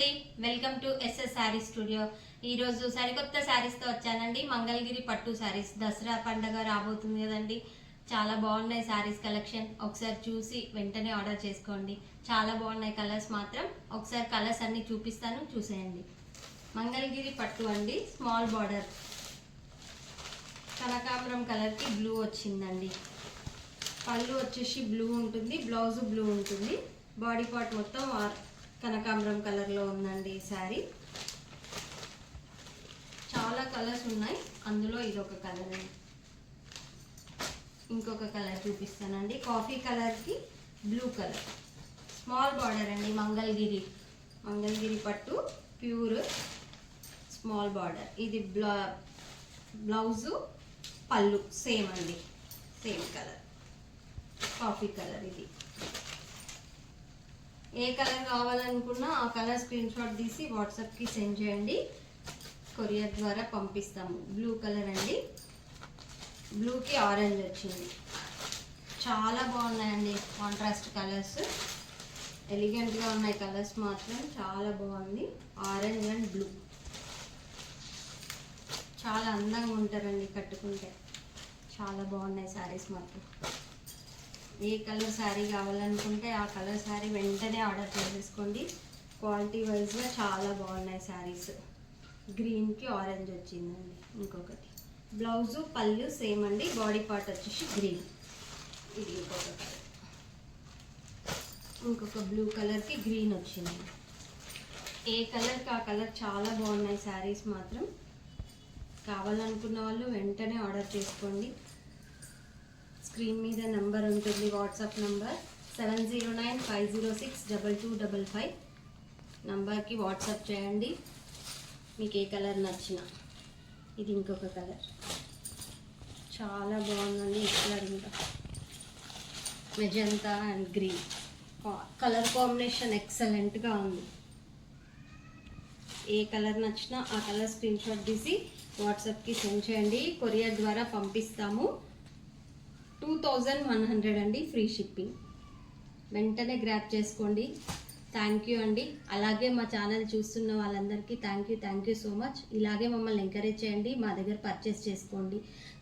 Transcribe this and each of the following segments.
అండి, welcome to SS saree studio. ఈరోజు సరికొత్త శారీస్తో వచ్చానండి. మంగళగిరి పట్టు శారీస్. దసరా పండగ రాబోతుంది కదండి. చాలా బాగున్నాయి శారీస్ కలెక్షన్. ఒకసారి చూసి వెంటనే ఆర్డర్ చేసుకోండి. చాలా బాగున్నాయి కలర్స్ మాత్రం. ఒకసారి కలర్స్ అన్ని చూపిస్తాను, చూసేయండి. మంగళగిరి పట్టు అండి, స్మాల్ బార్డర్, కనకాంబరం కలర్కి బ్లూ వచ్చిందండి. పళ్ళు వచ్చేసి బ్లూ ఉంటుంది, బ్లౌజ్ బ్లూ ఉంటుంది. బాడీ పార్ట్ మొత్తం కనకాంబరం కలర్లో ఉందండి ఈ శారీ. చాలా కలర్స్ ఉన్నాయి, అందులో ఇదొక కలర్ అండి. ఇంకొక కలర్ చూపిస్తానండి. కాఫీ కలర్కి బ్లూ కలర్. స్మాల్ బార్డర్ అండి, మంగళగిరి పట్టు ప్యూర్ స్మాల్ బార్డర్. ఇది బ్లౌజు పళ్ళు సేమ్ అండి, సేమ్ కలర్, కాఫీ కలర్. ఇది ఏ కలర్ కావాలనుకున్నా ఆ కలర్ స్క్రీన్ షాట్ తీసి వాట్సాప్కి సెండ్ చేయండి, కొరియర్ ద్వారా పంపిస్తాము. బ్లూ కలర్ అండి, బ్లూకి ఆరెంజ్ వచ్చింది. చాలా బాగున్నాయండి కాంట్రాస్ట్ కలర్స్, ఎలిగెంట్గా ఉన్నాయి కలర్స్ మాత్రం. చాలా బాగుంది. ఆరెంజ్ అండ్ బ్లూ చాలా అందంగా ఉంటారండి కట్టుకుంటే. చాలా బాగున్నాయి శారీస్ మాత్రం. ఏ కలర్ శారీ కావాలనుకుంటే ఆ కలర్ శారీ వెంటనే ఆర్డర్ చేసేసుకోండి. క్వాలిటీ వైజ్గా చాలా బాగున్నాయి శారీస్. గ్రీన్కి ఆరెంజ్ వచ్చిందండి. ఇంకొకటి బ్లౌజు పళ్ళు సేమ్ అండి, బాడీ పార్ట్ వచ్చేసి గ్రీన్. ఇది ఇంకొక కలర్, ఇంకొక బ్లూ కలర్కి గ్రీన్ వచ్చింది. ఏ కలర్కి ఆ కలర్ చాలా బాగున్నాయి శారీస్ మాత్రం. కావాలనుకున్న వాళ్ళు వెంటనే ఆర్డర్ చేసుకోండి. స్క్రీన్ మీద నెంబర్ ఉంటుంది, వాట్సాప్ నెంబర్ 7095062255. నంబర్కి వాట్సాప్ చేయండి మీకు ఏ కలర్ నచ్చినా. ఇది ఇంకొక కలర్, చాలా బాగుందండి ఈ కలర్. ఇంకా magenta and green colour combination ఎక్సలెంట్గా ఉంది. ఏ కలర్ నచ్చినా ఆ కలర్ స్క్రీన్ షాట్ తీసి వాట్సాప్కి సెండ్ చేయండి, కొరియర్ ద్వారా పంపిస్తాము. 2100 అండి, ఫ్రీ షిప్పింగ్. వెంటనే గ్రాప్ చేసుకోండి. థ్యాంక్ యూ అండి. అలాగే మా ఛానల్ చూస్తున్న వాళ్ళందరికీ థ్యాంక్ యూ సో మచ్. ఇలాగే మమ్మల్ని ఎంకరేజ్ చేయండి, మా దగ్గర పర్చేస్ చేసుకోండి.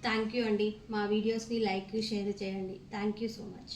థ్యాంక్ యూ అండి. మా వీడియోస్ని లైక్ షేర్ చేయండి. Thank you so much.